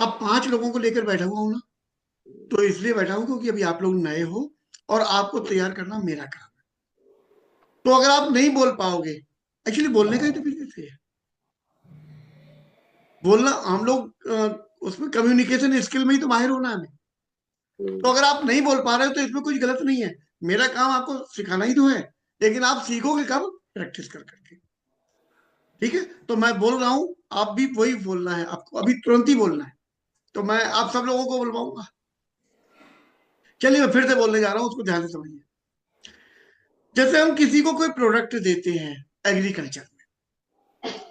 अब 5 लोगों को लेकर बैठा हुआ हूं ना, तो इसलिए बैठा हूं क्योंकि अभी आप लोग नए हो और आपको तैयार करना मेरा काम है। तो अगर आप नहीं बोल पाओगे, एक्चुअली बोलने का ही तो बिजनेस है, बोलना हम लोग उसमें कम्युनिकेशन स्किल में ही तो माहिर होना है हमें। तो अगर आप नहीं बोल पा रहे हो तो इसमें कुछ गलत नहीं है, मेरा काम आपको सिखाना ही तो है, लेकिन आप सीखोगे कब? प्रैक्टिस कर करके। ठीक है, तो मैं बोल रहा हूं, आप भी वही बोलना है, आपको अभी तुरंत ही बोलना है। तो मैं आप सब लोगों को बुलवाऊंगा। चलिए मैं फिर से बोलने जा रहा हूँ, उसको ध्यान से समझिए। जैसे हम किसी को कोई प्रोडक्ट देते हैं एग्रीकल्चर में,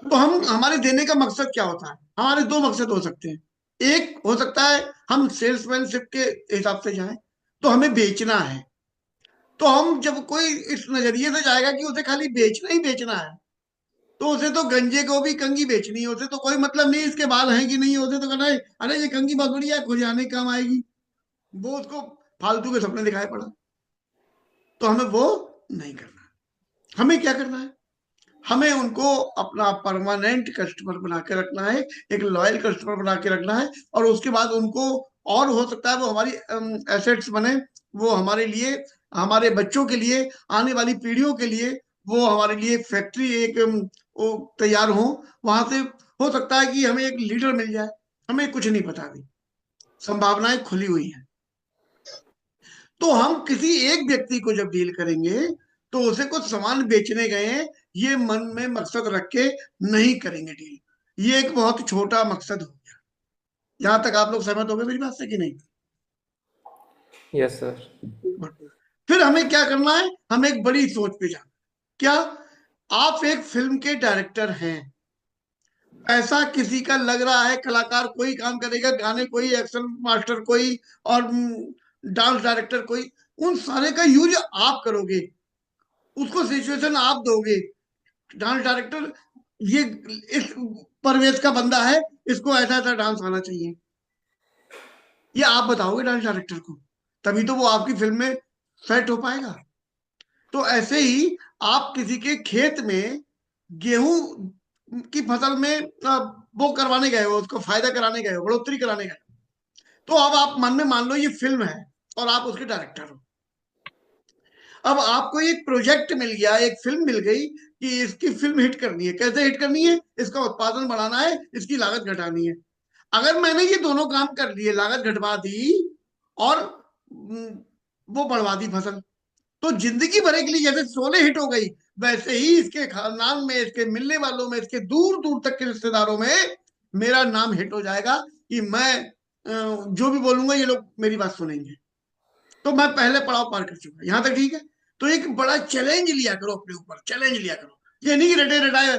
तो हम हमारे देने का मकसद क्या होता है? हमारे दो मकसद हो सकते हैं। एक हो सकता है हम सेल्समैनशिप के हिसाब से जाएं, तो हमें बेचना है। तो हम जब कोई इस नजरिए से जाएगा कि उसे खाली बेचना ही बेचना है, तो उसे तो गंजे को भी कंगी बेचनी है, उसे तो कोई मतलब नहीं इसके बाल हैं कि नहीं, उसे तो कहना है अरे ये कंगी बहुत बढ़िया है, खुरियाने काम आएगी। वो उसको फालतू के सपने दिखाए पड़ा। तो हमें वो नहीं करना है। हमें क्या करना है? हमें उनको अपना परमानेंट कस्टमर बना के रखना है, एक लॉयल कस्टमर बना के रखना है। और उसके बाद उनको, और हो सकता है वो हमारी एसेट्स बने, वो हमारे लिए, हमारे बच्चों के लिए, आने वाली पीढ़ियों के लिए, वो हमारे लिए फैक्ट्री एक वो तैयार हो। वहां से हो सकता है कि हमें एक लीडर मिल जाए, हमें कुछ नहीं पता अभी, संभावनाएं खुली हुई हैं। तो हम किसी एक व्यक्ति को जब डील करेंगे, तो उसे कुछ सामान बेचने गए हैं, ये मन में मकसद रख के नहीं करेंगे डील। ये एक बहुत छोटा मकसद हो गया। यहां तक आप लोग सहमत हो गए मेरी बात से कि नहीं? Yes sir. फिर हमें क्या करना है? हमें एक बड़ी सोच पे जाना। क्या? आप एक फिल्म के डायरेक्टर हैं, ऐसा किसी का लग रहा है, कलाकार कोई काम करेगा, गाने कोई, एक्शन मास्टर कोई, और डांस डायरेक्टर कोई, उन सारे का यूज आप करोगे, उसको सिचुएशन आप दोगे। डांस डायरेक्टर, ये इस परवेश का बंदा है, इसको ऐसा ऐसा डांस आना चाहिए, ये आप बताओगे डांस डायरेक्टर को, तभी तो वो आपकी फिल्म में सेट हो पाएगा। तो ऐसे ही आप किसी के खेत में गेहूं की फसल में वो करवाने गए हो, उसको फायदा कराने गए हो, बढ़ोतरी कराने गए हो। तो अब आप मन में मान लो ये फिल्म है और आप उसके डायरेक्टर हो। अब आपको एक प्रोजेक्ट मिल गया, एक फिल्म मिल गई कि इसकी फिल्म हिट करनी है। कैसे हिट करनी है? इसका उत्पादन बढ़ाना है, इसकी लागत घटानी है। अगर मैंने ये दोनों काम कर लिए, लागत घटवा दी और वो बढ़वा दी फसल, तो जिंदगी भर के लिए जैसे शोले हिट हो गई, वैसे ही इसके खानदान में, इसके मिलने वालों में, इसके दूर दूर तक के रिश्तेदारों में मेरा नाम हिट हो जाएगा कि मैं जो भी बोलूंगा ये लोग मेरी बात सुनेंगे। तो मैं पहले पड़ाव पार कर चुका, यहां तक ठीक है। तो एक बड़ा चैलेंज लिया करो अपने ऊपर, चैलेंज लिया करो। ये नहीं कि रटे रटाए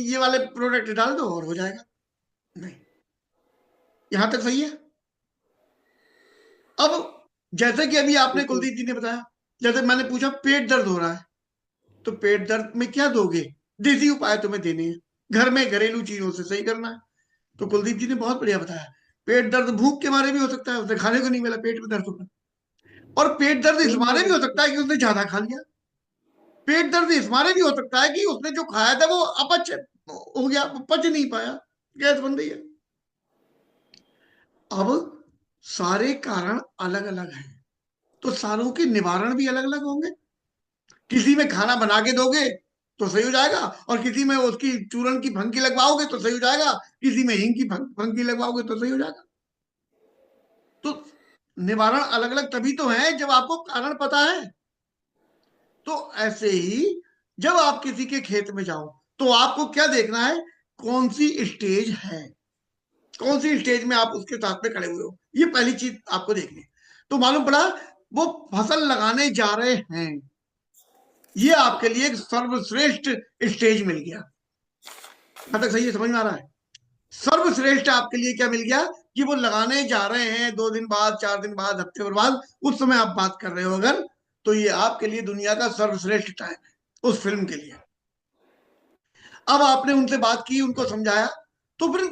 ये वाले प्रोडक्ट डाल दो और हो जाएगा, नहीं। यहां तक सही है? अब जैसे कि अभी आपने बिल्कुल। कुलदीप जी ने बताया, जैसे मैंने पूछा पेट दर्द हो रहा है, तो पेट दर्द में क्या दोगे? देसी उपाय तुम्हें देने हैं, घर में घरेलू चीजों से सही करना है। तो कुलदीप जी ने बहुत बढ़िया बताया। पेट दर्द भूख के मारे भी हो सकता है, उसे खाने को नहीं मिला, पेट में दर्द हो रहा है। और पेट दर्द इस ठीक है मारे भी हो बिल्कुल। सकता है कि उसने ज्यादा खा लिया। पेट दर्द इस मारे भी हो सकता है कि उसने जो खाया था वो अपच हो गया, पच नहीं पाया, गैस बन रही है। अब सारे कारण अलग अलग हैं, तो सारों के निवारण भी अलग अलग होंगे। किसी में खाना बना के दोगे तो सही हो जाएगा, और किसी में उसकी चूरन की फंकी लगवाओगे तो सही हो जाएगा, किसी में हींग की फंकी लगवाओगे तो सही हो जाएगा। तो निवारण अलग अलग तभी तो है जब आपको कारण पता है। तो ऐसे ही जब आप किसी के खेत में जाओ, तो आपको क्या देखना है? कौन सी स्टेज है, कौन सी स्टेज में आप उसके साथ में खड़े हुए हो, ये पहली चीज आपको देखनी है। तो मालूम पड़ा वो फसल लगाने जा रहे हैं, ये आपके लिए एक सर्वश्रेष्ठ स्टेज मिल गया। यहां तक सही है, समझ में आ रहा है? सर्वश्रेष्ठ आपके लिए क्या मिल गया? कि वो लगाने जा रहे हैं 2 दिन बाद, 4 दिन बाद, हफ्ते भर बाद, उस समय आप बात कर रहे हो अगर, तो ये आपके लिए दुनिया का सर्वश्रेष्ठ टाइम है उस फिल्म के लिए। अब आपने उनसे बात की, उनको समझाया, तो फिर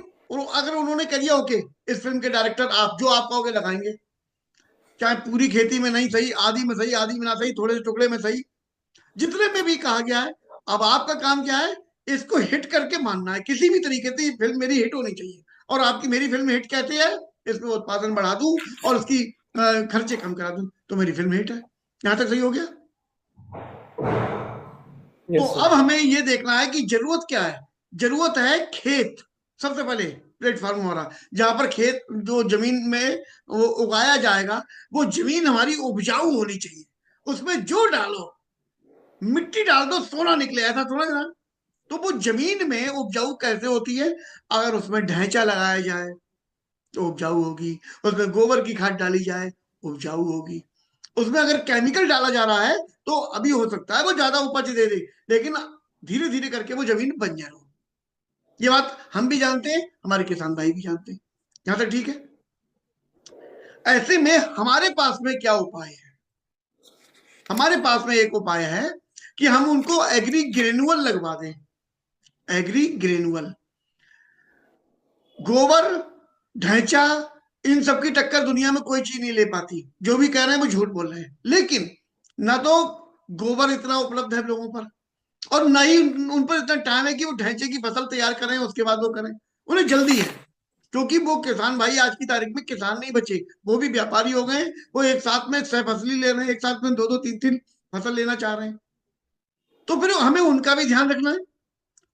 अगर उन्होंने कह दिया ओके, इस फिल्म के डायरेक्टर आप, जो आप कहोगे लगाएंगे, चाहे पूरी खेती में नहीं सही, आधी में सही, आधी में ना सही, थोड़े से टुकड़े में सही, जितने में भी कहा गया है। अब आपका काम क्या है? इसको हिट करके मानना है, किसी भी तरीके से ये फिल्म मेरी हिट होनी चाहिए। और आपकी मेरी फिल्म हिट कहते हैं, इसमें उत्पादन बढ़ा दूं और उसकी खर्चे कम करा दूं, तो मेरी फिल्म हिट है। यहां तक सही हो गया। तो यस अब सर। हमें ये देखना है कि जरूरत क्या है। जरूरत है खेत, सबसे पहले प्लेटफॉर्म हमारा, जहां पर खेत जो जमीन में वो उगाया जाएगा, वो जमीन हमारी उपजाऊ होनी चाहिए। उसमें जो डालो, मिट्टी डाल दो सोना निकले, ऐसा थोड़ा ना। तो वो जमीन में उपजाऊ कैसे होती है? अगर उसमें ढैंचा लगाया जाए तो उपजाऊ होगी, उसमें गोबर की खाद डाली जाए उपजाऊ होगी। उसमें अगर केमिकल डाला जा रहा है तो अभी हो सकता है वो ज्यादा उपज दे दे, लेकिन धीरे धीरे करके वो जमीन बंजर हो। ये बात हम भी जानते हैं, हमारे किसान भाई भी जानते हैं। यहां तक ठीक है। ऐसे में हमारे पास में क्या उपाय है? हमारे पास में एक उपाय है कि हम उनको एग्री ग्रेनुअल लगवा दें। एग्री ग्रेनुअल, गोबर, ढैंचा, इन सबकी टक्कर दुनिया में कोई चीज नहीं ले पाती। जो भी कह रहे हैं वो झूठ बोल रहे हैं। लेकिन ना तो गोबर इतना उपलब्ध है लोगों पर, और ना ही उन पर इतना टाइम है कि वो ढैंचे की फसल तैयार करें उसके बाद वो करें। उन्हें जल्दी है, क्योंकि वो किसान भाई आज की तारीख में किसान नहीं बचे, वो भी व्यापारी हो गए। वो एक साथ में 6 फसली ले रहे हैं, एक साथ में दो दो तीन तीन फसल लेना चाह रहे हैं। तो फिर हमें उनका भी ध्यान रखना है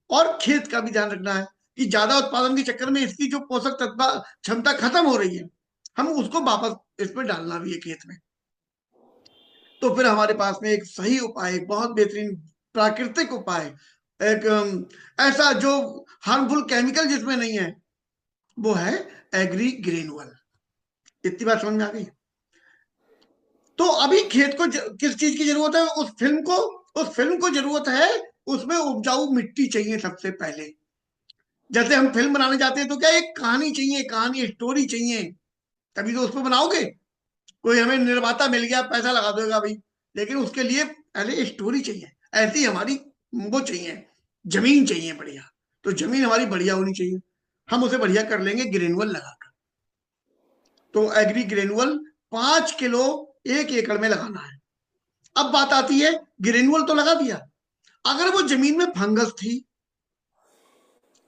और खेत का भी ध्यान रखना है कि ज्यादा उत्पादन के चक्कर में इसकी जो पोषक तत्व क्षमता खत्म हो रही है, हम उसको वापस इसमें डालना भी है खेत में। तो फिर हमारे पास में एक सही उपाय, एक बहुत बेहतरीन प्राकृतिक उपाय, एक ऐसा जो हार्मफुल केमिकल जिसमें नहीं है, वो है एग्री ग्रेनुअल। इतनी बात समझ में आ गई। तो अभी खेत को किस चीज की जरूरत है? उस फिल्म को जरूरत है। उसमें उपजाऊ मिट्टी चाहिए सबसे पहले। जैसे हम फिल्म बनाने जाते हैं तो क्या एक कहानी चाहिए, कहानी स्टोरी चाहिए, तभी तो उसको बनाओगे। कोई हमें निर्माता मिल गया पैसा लगा देगा भाई, लेकिन उसके लिए पहले स्टोरी चाहिए। ऐसी हमारी वो चाहिए, जमीन चाहिए बढ़िया। तो जमीन हमारी बढ़िया होनी चाहिए, हम उसे बढ़िया कर लेंगे ग्रेनुअल लगाकर। तो एग्री ग्रेनुअल 5 किलो 1 एकड़ में लगाना है। अब बात आती है, ग्रेनुअल तो लगा दिया, अगर वो जमीन में फंगस थी,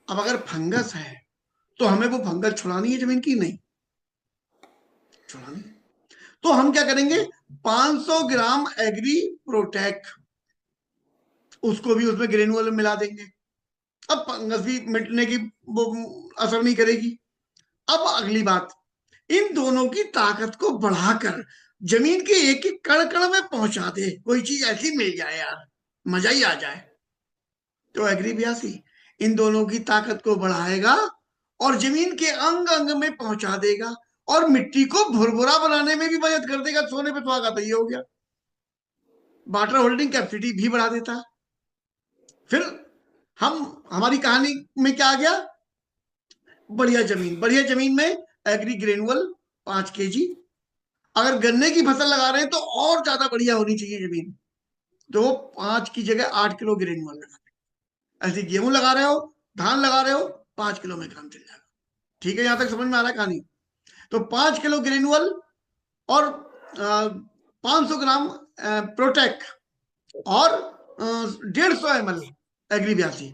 अब अगर फंगस है तो हमें वो फंगस छुड़ानी है जमीन की, नहीं छुड़ानी है। तो हम क्या करेंगे, 500 ग्राम एग्री प्रोटेक्ट, उसको भी उसमें ग्रेनुअल में मिला देंगे। अब फंगस भी मिटने की वो असर नहीं करेगी। अब अगली बात, इन दोनों की ताकत को बढ़ाकर जमीन के एक एक कण कण में पहुंचा दे, कोई चीज ऐसी मिल जाए यार, मजा ही आ जाए। तो एग्री 82 इन दोनों की ताकत को बढ़ाएगा और जमीन के अंग अंग में पहुंचा देगा, और मिट्टी को भुरभुरा बनाने में भी मदद कर देगा। सोने पे सुहागा, तो ये हो गया। वाटर होल्डिंग कैपेसिटी भी बढ़ा देता है। फिर हम हमारी कहानी में क्या आ गया? बढ़िया जमीन, बढ़िया जमीन में एग्री ग्रेनुअल 5 kg। अगर गन्ने की फसल लगा रहे हैं तो और ज्यादा बढ़िया होनी चाहिए जमीन, तो 5 की जगह 8 किलो ग्रेनुअल लगा। ऐसे गेहूं लगा रहे हो, धान लगा रहे हो, 5 किलो में काम चल जाएगा। ठीक है, यहां तक समझ में आ रहा है कहानी? तो 5 किलो ग्रेनुअल और 500 ग्राम प्रोटेक्ट और 150 ml एग्री 82।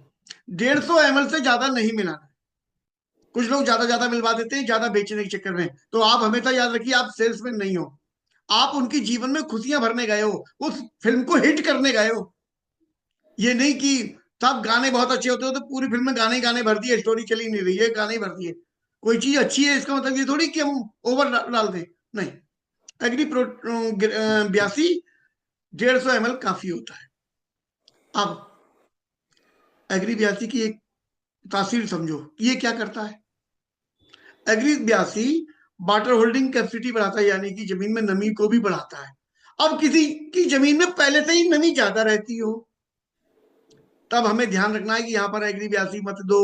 150 ml से ज्यादा नहीं मिलाना। कुछ लोग ज्यादा ज्यादा मिलवा देते हैं ज्यादा बेचने के चक्कर में। तो आप हमेशा याद रखिए, आप सेल्समैन नहीं हो, आप उनकी जीवन में खुशियां भरने गए हो, उस फिल्म को हिट करने गए हो। ये नहीं कि सब गाने बहुत अच्छे होते हो तो पूरी फिल्म में गाने ही गाने भर दिए, स्टोरी चली नहीं रही है, गाने ही भर दिए। कोई चीज अच्छी है इसका मतलब ये थोड़ी कि हम ओवर डाल दें, नहीं। एग्री प्रो 82 150 ml काफी होता है। अब एग्री 82 की एक तासीर समझो, ये क्या करता है? एग्री 82 वाटर होल्डिंग कैपेसिटी बढ़ाता है, यानी कि जमीन में नमी को भी बढ़ाता है। अब किसी की जमीन में पहले से ही नमी ज्यादा रहती हो, तब हमें ध्यान रखना है कि यहाँ पर एग्री 82 मत दो।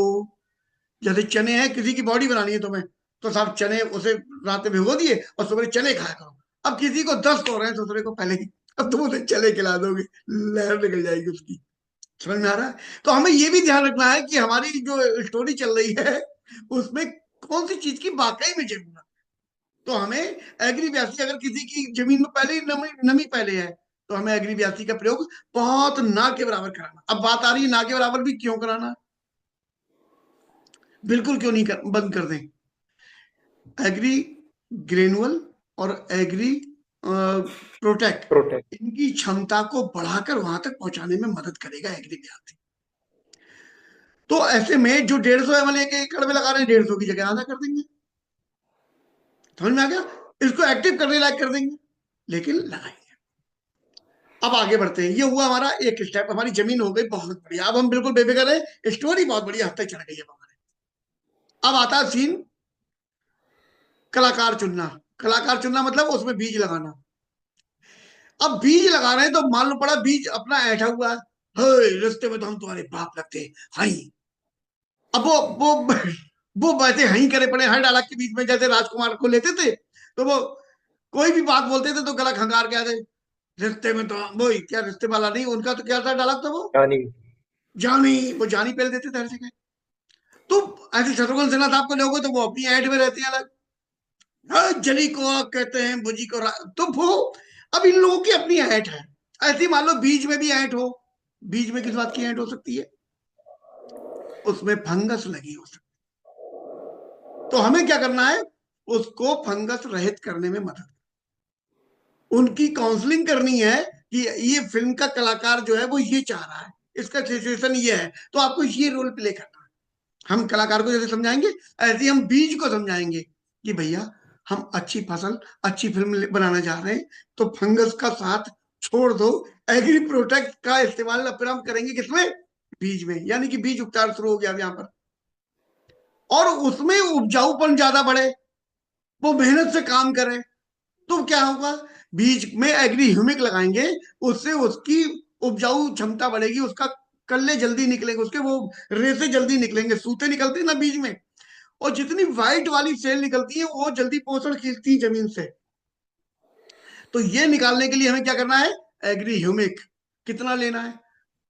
जैसे चने हैं, किसी की बॉडी बनानी है तुम्हें, तो साहब चने उसे रात में भिगो दिए और सुबह चने खाया करो। अब किसी को दस्त हो रहे हैं दूसरे को पहले ही, अब तुम उसे चने खिला दोगे, लहर निकल जाएगी उसकी। समझ में आ रहा है? तो हमें ये भी ध्यान रखना है कि हमारी जो स्टोरी चल रही है उसमें कौन सी चीज की वाकई में जरूरत। तो हमें एग्री 82, अगर किसी की जमीन में पहले ही नमी नमी पहले है, तो हमें एग्री 82 का प्रयोग बहुत ना के बराबर कराना। अब बात आ रही है ना के बराबर भी क्यों कराना। बिल्कुल क्यों नहीं बंद कर दें। एग्री ग्रेनुअल और एग्री प्रोटेक्ट प्रोटेक्ट। इनकी क्षमता को बढ़ाकर वहां तक पहुंचाने में मदद करेगा एग्री ब्यासी। तो ऐसे में जो 150 ml एक एकड़ में लगा रहे हैं, 150 की जगह आधा कर देंगे। समझ में आ गया? इसको एक्टिव करने लायक कर देंगे, लेकिन लगाएंगे। अब आगे बढ़ते हैं। ये हुआ हमारा एक स्टेप, हमारी जमीन हो गई बहुत बढ़िया। अब हम बिल्कुल बेफिक्र है, स्टोरी बहुत बढ़िया हद तक चढ़ गई है हमारे। अब आता है सीन कलाकार चुनना। कलाकार चुनना मतलब उसमें बीज लगाना। अब बीज लगा रहे हैं तो मालूम पड़ा बीज अपना ऐठा हुआ है, "हे, रिश्ते में तो हम तुम्हारे बाप लगते हैं, हाई।" अब वो वैसे हई करे पड़े हर डायलॉग के बीच में, जैसे राजकुमार को लेते थे तो वो कोई भी बात बोलते थे तो गला खंगार के आते, रिश्ते में तो वो क्या रिश्ते वाला नहीं, उनका तो क्या था डायलॉग था वो, यानी जानी, वो जानी पहले देते थे हर जगह। तो ऐसे शत्रुघ्न सिन्हा साहब को लोगो तो वो अपनी ऐड में रहते हैं अलग, हाँ, जली को आग कहते हैं, भुजी को तो वो अब इन लोगों की अपनी ऐट है। ऐसे ही मान लो बीज में भी ऐट हो। बीज में किस बात की ऐट हो सकती है? उसमें फंगस लगी हो सकती है। तो हमें क्या करना है? उसको फंगस रहित करने में मदद, उनकी काउंसलिंग करनी है कि ये फिल्म का कलाकार जो है वो ये चाह रहा है, इसका सिचुएशन ये है, तो आपको ये रोल प्ले करना है। हम कलाकार को जैसे समझाएंगे, ऐसे ही हम बीज को समझाएंगे कि भैया हम अच्छी फसल, अच्छी फिल्म बनाने जा रहे हैं, तो फंगस का साथ छोड़ दो। एग्री प्रोटेक्ट का इस्तेमाल अब फिर हम करेंगे किसमें? बीज में। यानी कि बीज उपचार शुरू हो गया अब यहाँ पर, और उसमें उपजाऊपन ज्यादा बढ़े, वो मेहनत से काम करे। तो क्या होगा? बीज में एग्री ह्यूमिक लगाएंगे, उससे उसकी उपजाऊ क्षमता बढ़ेगी, उसका कल्ले जल्दी निकलेंगे, उसके वो रेसे जल्दी निकलेंगे, सूते निकलते हैं ना बीज में, और जितनी व्हाइट वाली सेल निकलती है वो जल्दी पोषण खींचती है जमीन से। तो ये निकालने के लिए हमें क्या करना है? एग्री ह्यूमिक कितना लेना है?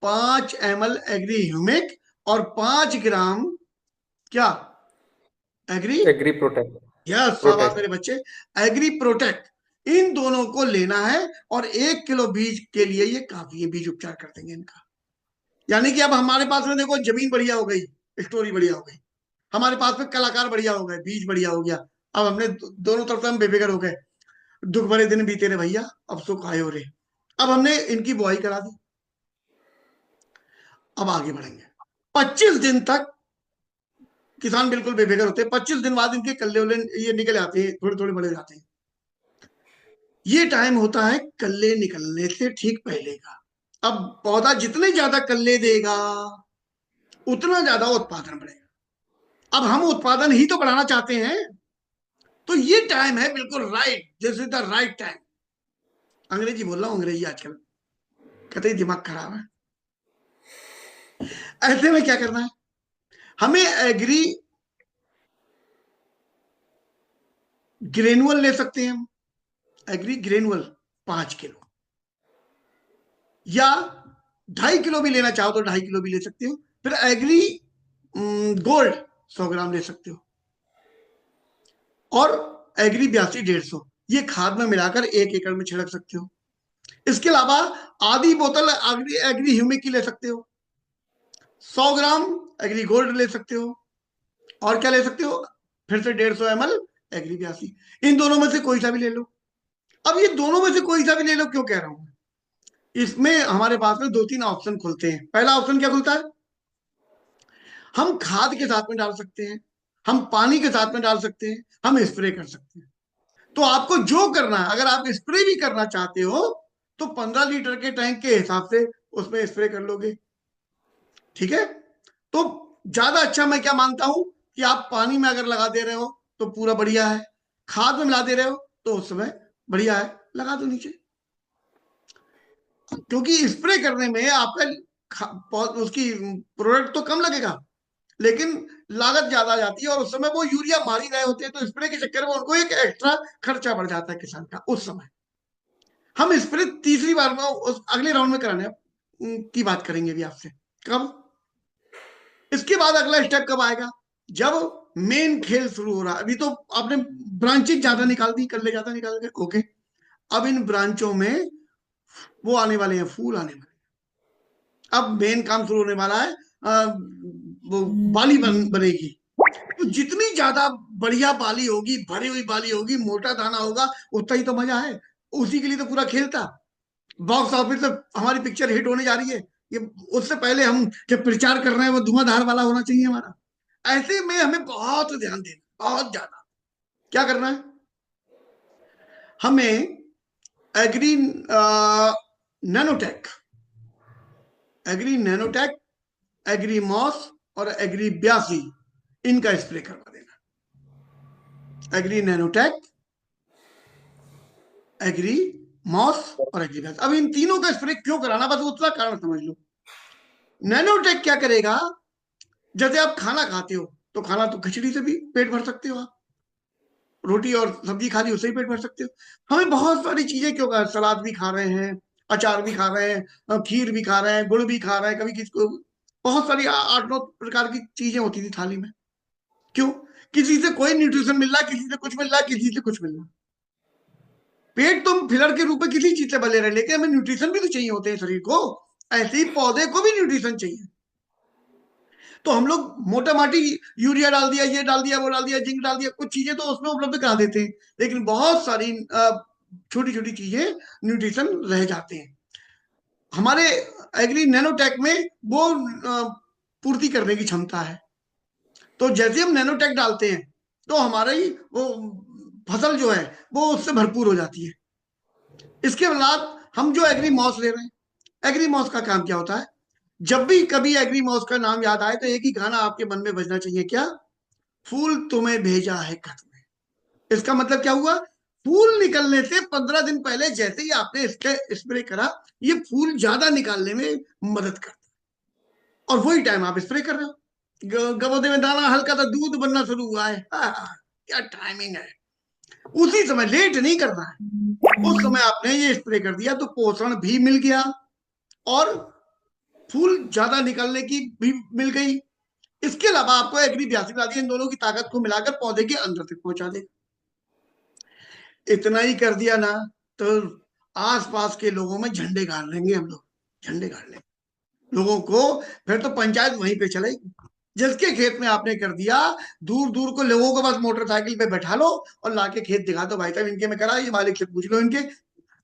5 ml एग्री ह्यूमिक और 5 ग्राम क्या? Agri, agri protect. यस शाबाश प्रोटेक्ट। मेरे बच्चे, एग्री प्रोटेक्ट। इन दोनों को लेना है, और 1 किलो बीज के लिए ये काफी है, बीज उपचार कर देंगे इनका। यानी कि अब हमारे पास में देखो जमीन बढ़िया हो गई, स्टोरी बढ़िया हो गई, हमारे पास में कलाकार बढ़िया हो गए, बीज बढ़िया हो गया। अब हमने दोनों तरफ से हम बेफिक्र हो गए, दुख भरे दिन बीते रे भैया, अब सुख आए हो रे। अब हमने इनकी बुआई करा दी। अब आगे बढ़ेंगे। 25 दिन तक किसान बिल्कुल बेफिक्र होते हैं। 25 दिन बाद इनके कल्ले उल्ले ये निकल आते हैं, थोड़े थोड़े बड़े जाते हैं। ये टाइम होता है कल्ले निकलने से ठीक पहले का। अब पौधा जितने ज्यादा कल्ले देगा, उतना ज्यादा उत्पादन बढ़ेगा। अब हम उत्पादन ही तो बढ़ाना चाहते हैं, तो ये टाइम है बिल्कुल right, this is the right time. अंग्रेजी बोल रहा हूँ, अंग्रेजी आजकल कहते ही दिमाग खराब है। ऐसे में क्या करना है? हमें एग्री ग्रेनुअल ले सकते हैं हम, एग्री ग्रेनुअल 5 किलो, या 2.5 किलो भी लेना चाहो तो 2.5 किलो भी ले सकते हो। फिर एग्री गोल्ड 100 ग्राम ले सकते हो, और एग्री 82 150 ये खाद में मिलाकर 1 एकड़ में छिड़क सकते हो। इसके अलावा आधी बोतल एग्री एग्री ह्यूमिक की ले सकते हो, 100 ग्राम एग्री गोल्ड ले सकते हो, और क्या ले सकते हो? फिर से 150 ml एग्री 82। इन दोनों में से कोई सा भी ले लो। अब ये दोनों में से कोई सा भी ले लो क्यों कह रहा हूं? इसमें हमारे पास में 2 3 ऑप्शन खुलते हैं। पहला ऑप्शन क्या खुलता है? हम खाद के साथ में डाल सकते हैं, हम पानी के साथ में डाल सकते हैं, हम स्प्रे कर सकते हैं। तो आपको जो करना है, अगर आप स्प्रे भी करना चाहते हो तो 15 लीटर के टैंक के हिसाब से उसमें स्प्रे कर लोगे। ठीक है? तो ज्यादा अच्छा मैं क्या मानता हूं कि आप पानी में अगर लगा दे रहे हो तो पूरा बढ़िया है, खाद में मिला दे रहे हो तो उस समय बढ़िया है, लगा दो नीचे। क्योंकि स्प्रे करने में आपका उसकी प्रोडक्ट तो कम लगेगा, लेकिन लागत ज्यादा आ जाती है, और उस समय वो यूरिया मार ही रहे होते हैं, तो स्प्रे के चक्कर में उनको एक एक्स्ट्रा खर्चा बढ़ जाता है किसान का उस समय। हम स्प्रे तीसरी बार में उस अगले राउंड में कराने की बात करेंगे भी आपसे। कब? इसके बाद अगला स्टेप कब आएगा? जब मेन खेल शुरू हो रहा है। अभी तो आपने ब्रांचेज ज्यादा निकाल दी, कर ले ज्यादा निकाल के, ओके। अब इन ब्रांचों में वो आने वाले हैं, फूल आने वाले हैं। अब मेन काम शुरू होने वाला है, वो बाली बनेगी। तो जितनी ज्यादा बढ़िया बाली होगी, भरी हुई बाली होगी, मोटा दाना होगा, उतना ही तो मजा है। उसी के लिए तो पूरा खेल था। बॉक्स ऑफिस पे हमारी पिक्चर हिट होने जा रही है, ये उससे पहले हम जब प्रचार कर रहे हैं वो धुआंधार वाला होना चाहिए हमारा। ऐसे में हमें बहुत ध्यान देना, बहुत ज्यादा। क्या करना है हमें? Agri nanotech, agri nanotech, agri moss और एग्री 82 इनका स्प्रे करवा देना। एग्री नैनोटेक, एग्री मॉस और एग्री 82। अब इन तीनों का स्प्रे क्यों कराना, बस उतना कारण समझ लो। नैनोटेक क्या करेगा? जैसे आप खाना खाते हो तो खाना तो खिचड़ी से भी पेट भर सकते हो आप, रोटी और सब्जी खा ली उससे ही पेट भर सकते हो। हमें बहुत सारी चीजें क्यों खा, सलाद भी खा रहे हैं, अचार भी खा रहे हैं, खीर भी खा रहे हैं, गुड़ भी खा रहे हैं, कभी किसको बहुत सारी 8-9 प्रकार की चीजें होती थी थाली में। क्यों? किसी से कोई न्यूट्रिशन मिल रहा है, किसी से कुछ मिल रहा है, किसी से कुछ मिल रहा है। पेट तो हम फिलर के रूप में किसी चीज से भले रहे, लेकिन हमें न्यूट्रिशन भी तो चाहिए होते हैं शरीर को। ऐसे ही पौधे को भी न्यूट्रिशन चाहिए। तो हम लोग मोटा माटी यूरिया डाल दिया, ये डाल दिया, वो डाल दिया, जिंक डाल दिया, कुछ चीजें तो उसमें उपलब्ध करा देते हैं, लेकिन बहुत सारी छोटी छोटी चीजें न्यूट्रिशन रह जाते हैं। हमारे एग्री नैनोटेक में वो पूर्ति करने की क्षमता है। तो जैसे हम नैनोटेक डालते हैं तो हमारा ही वो फसल जो है वो उससे भरपूर हो जाती है। इसके बाद हम जो एग्री मॉस ले रहे हैं, एग्री मॉस का काम क्या होता है? जब भी कभी एग्री मॉस का नाम याद आए तो एक ही गाना आपके मन में बजना चाहिए, क्या? फूल तुम्हें भेजा है खत में। इसका मतलब क्या हुआ? फूल निकलने से 15 दिन पहले जैसे ही आपने इसके स्प्रे करा, ये फूल ज्यादा निकालने में मदद करता है, और वही टाइम आप स्प्रे कर रहे हो। गबोदे में दाना हल्का सा दूध बनना शुरू हुआ है, क्या टाइमिंग है। उसी समय, लेट नहीं करना है, उस समय आपने ये स्प्रे कर दिया तो पोषण भी मिल गया और फूल ज्यादा निकलने की भी मिल गई। इसके अलावा आपको एग्री 82 मिला दी, इन दोनों की ताकत को मिलाकर पौधे के अंदर तक पहुंचा देगा। इतना ही कर दिया ना तो आसपास के लोगों में झंडे गाड़ लेंगे हम लोग, झंडे गाड़ लेंगे लोगों को। फिर तो पंचायत वहीं पे चलेगी। जिसके खेत में आपने कर दिया, दूर दूर को लोगों को बस मोटरसाइकिल पे बैठा लो और लाके खेत दिखा दो, भाई साहब इनके में करा, ये मालिक से पूछ लो इनके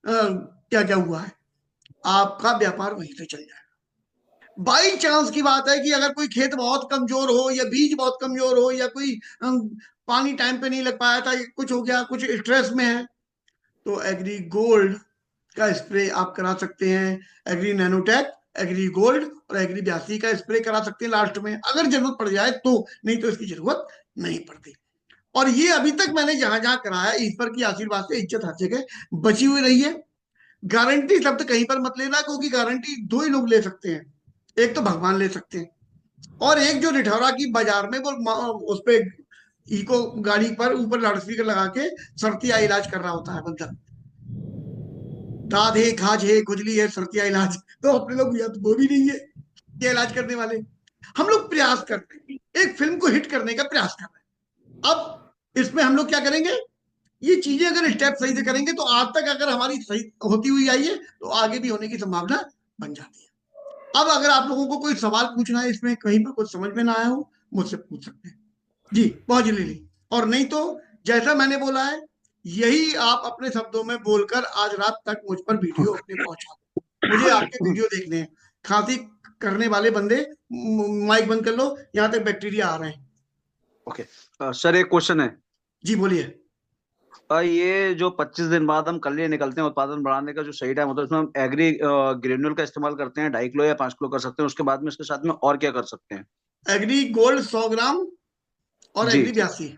क्या क्या हुआ है। आपका व्यापार वहीं से चल जाएगा। बाई चांस की बात है कि अगर कोई खेत बहुत कमजोर हो या बीज बहुत कमजोर हो या कोई पानी टाइम पे नहीं लग पाया था, कुछ हो गया, कुछ स्ट्रेस में है, तो एग्री गोल्ड का स्प्रे आप करा सकते हैं। एग्री नैनोटेक, एग्री गोल्ड और एग्री 82 का स्प्रे करा सकते हैं लास्ट में, अगर जरूरत पड़ जाए तो, नहीं तो इसकी जरूरत नहीं पड़ती। और ये अभी तक मैंने जहां जहां कराया, ईश्वर की आशीर्वाद से इज्जत हर जगह बची हुई रही है। गारंटी शब्द कहीं पर मत लेना, क्योंकि गारंटी दो ही लोग ले सकते हैं, एक तो भगवान ले सकते हैं, और एक जो रिठौरा की बाजार में वो उस पे इको गाड़ी पर ऊपर लाउडस्पीकर लगा के सर्तिया इलाज कर रहा होता है बंदा, दाद है, खाज है, खुजली है, सर्तिया इलाज। तो अपने लोग या तो वो भी नहीं है ये इलाज करने वाले। हम लोग प्रयास करते हैं, एक फिल्म को हिट करने का प्रयास कर रहे हैं। अब इसमें हम लोग क्या करेंगे? ये चीजें अगर स्टेप सही से करेंगे तो आज तक अगर हमारी सही होती हुई आई है तो आगे भी होने की संभावना बन जाती है। अब अगर आप लोगों को कोई सवाल पूछना है, इसमें कहीं पर कुछ समझ में ना आया हो, मुझसे पूछ सकते हैं जी, बहुत जल्दी। और नहीं तो जैसा मैंने बोला है, यही आप अपने शब्दों में बोलकर आज रात तक मुझ पर वीडियो अपने पहुंचा दो। मुझे आपके वीडियो देखने हैं। खांसी करने वाले बंदे माइक बंद कर लो, यहाँ तक बैक्टीरिया आ रहे हैं। ओके सर, एक क्वेश्चन है। जी बोलिए। ये जो 25 दिन बाद हम कलियां निकलते हैं, उत्पादन बढ़ाने का जो सही टाइम होता है, उसमें हम एग्री ग्रेन्यूल का इस्तेमाल करते हैं, 2.5 किलो या 5 किलो कर सकते हैं। उसके बाद में इसके साथ में और क्या कर सकते हैं? एग्री गोल्ड 100 ग्राम और जी, एग्री 82।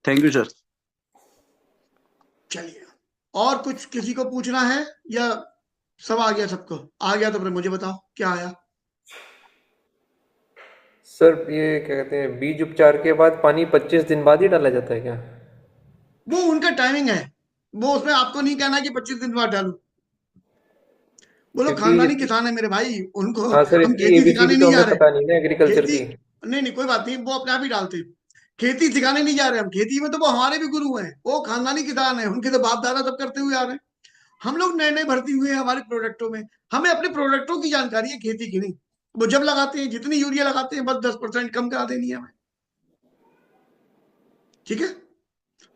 Thank you sir. चलिए, और कुछ किसी को पूछना है या सब आ गया? सबको आ गया तो फिर मुझे बताओ क्या आया। सर ये क्या कहते हैं, बीज उपचार के बाद पानी 25 दिन बाद ही डाला जाता है क्या? वो उनका टाइमिंग है, वो उसमें आपको नहीं कहना कि 25 दिन बाद डालो। वो लोग क्योंकि खानदानी इसकी, किसान है मेरे भाई, उनको हाँ सर, हम इसकी खेती एबीसीडी सिखाने तो नहीं जा हमें रहे। पता नहीं ना एग्रीकल्चर खेती, की। नहीं नहीं कोई बात नहीं, वो अपने आप ही डालते हैं। खेती सिखाने नहीं जा रहे हम, खेती में तो वो हमारे भी गुरु हैं, वो खानदानी किसान है, उनके तो बाप दादा सब करते हुए आ रहे हैं। हम लोग नए नए भर्ती हुए हैं हमारे प्रोडक्टों में, हमें अपने प्रोडक्टों की जानकारी है, खेती की नहीं। वो जब लगाते हैं, जितनी यूरिया लगाते हैं बस 10% कम करा देनी है हमें। ठीक है,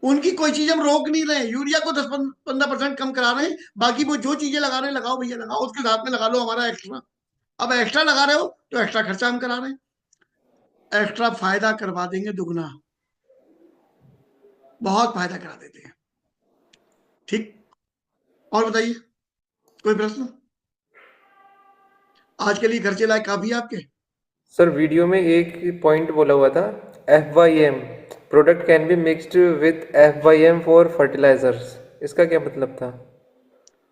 उनकी कोई चीज हम रोक नहीं रहे। यूरिया को 10-15% कम करा रहे हैं, बाकी वो जो चीजें लगा रहे हैं लगाओ भैया लगाओ, उसके साथ में लगा लो हमारा एक्स्ट्रा। अब एक्स्ट्रा लगा रहे हो तो एक्स्ट्रा खर्चा हम करा रहे हैं, एक्स्ट्रा फायदा करवा देंगे दुगना, बहुत फायदा करा देते हैं। ठीक, और बताइए कोई प्रश्न? आज के लिए खर्चे लायक काफी है आपके? सर वीडियो में एक पॉइंट बोला हुआ था, FYM product can be mixed with FYM for fertilisers, इसका क्या मतलब था?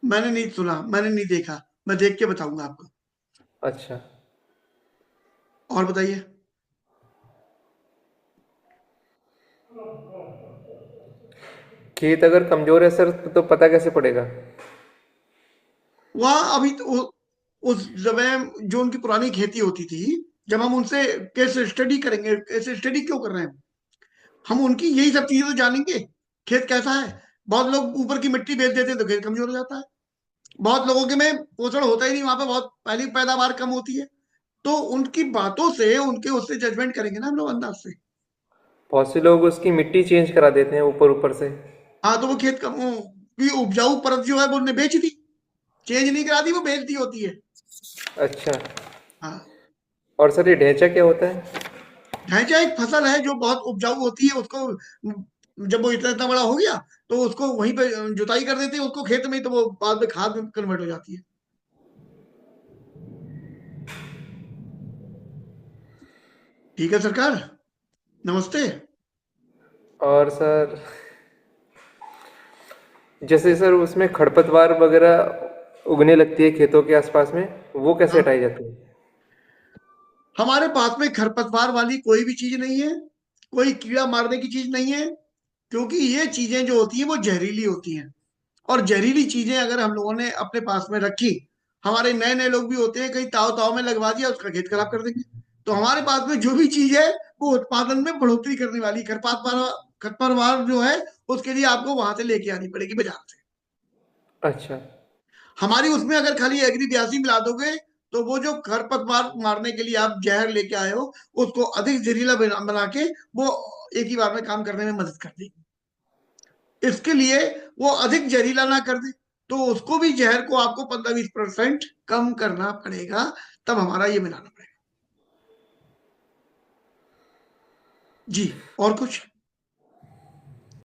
मैंने नहीं सुना, मैंने नहीं देखा, मैं देख के बताऊंगा आपको। अच्छा, और बताइए। खेत अगर कमजोर है सर तो पता कैसे पड़ेगा? वहां अभी तो उस समय जो उनकी पुरानी खेती होती थी, जब हम उनसे केस स्टडी करेंगे, केस स्टडी क्यों कर रहे हैं हम उनकी, यही सब चीजें तो जानेंगे। खेत कैसा है, बहुत लोग ऊपर की मिट्टी बेच देते हैं तो खेत कमजोर हो जाता है, बहुत लोगों के में पोषण होता ही नहीं, वहां पे बहुत पहली पैदावार कम होती है। तो उनकी बातों से, उनके उससे जजमेंट करेंगे ना हम लोग अंदाज से। बहुत से लोग उसकी मिट्टी चेंज करा देते हैं ऊपर ऊपर से। हाँ तो वो खेत कम की उपजाऊ परत जो है वो उन्होंने बेच दी, चेंज नहीं करा दी, वो बेच दी होती है। अच्छा, हाँ, और सर ये ढैंचा क्या होता है? ढैंचा एक फसल है जो बहुत उपजाऊ होती है, उसको जब वो इतना इतना बड़ा हो गया तो उसको वहीं पे जुताई कर देते हैं उसको खेत में, तो वो बाद में खाद में कन्वर्ट हो जाती है। ठीक है सरकार, नमस्ते। और सर जैसे सर उसमें खरपतवार वगैरह उगने लगती है खेतों के आसपास में, वो कैसे हाँ, हटाई जाती है? हमारे पास में खरपतवार वाली कोई भी चीज नहीं है, कोई कीड़ा मारने की चीज नहीं है, क्योंकि ये चीजें जो होती हैं वो जहरीली होती हैं। और जहरीली चीजें अगर हम लोगों ने अपने पास में रखी, हमारे नए नए लोग भी होते हैं, कहीं ताव ताव में लगवा दिया, उसका खेत खराब कर देंगे। तो हमारे पास में जो भी चीज है वो उत्पादन में बढ़ोतरी करने वाली, खरपतवार खरपतवार जो है उसके लिए आपको वहां से लेके आनी पड़ेगी बाजार से। अच्छा, हमारी उसमें अगर खाली एग्री 82 मिला दोगे तो वो जो खरपतवार मारने के लिए आप जहर लेके आए हो उसको अधिक जहरीला बना के वो एक ही बार में काम करने में मदद कर देगी। इसके लिए वो अधिक जहरीला ना कर दे, तो उसको भी जहर को आपको 15-20% कम करना पड़ेगा, तब हमारा ये मिलाना पड़ेगा। जी, और कुछ?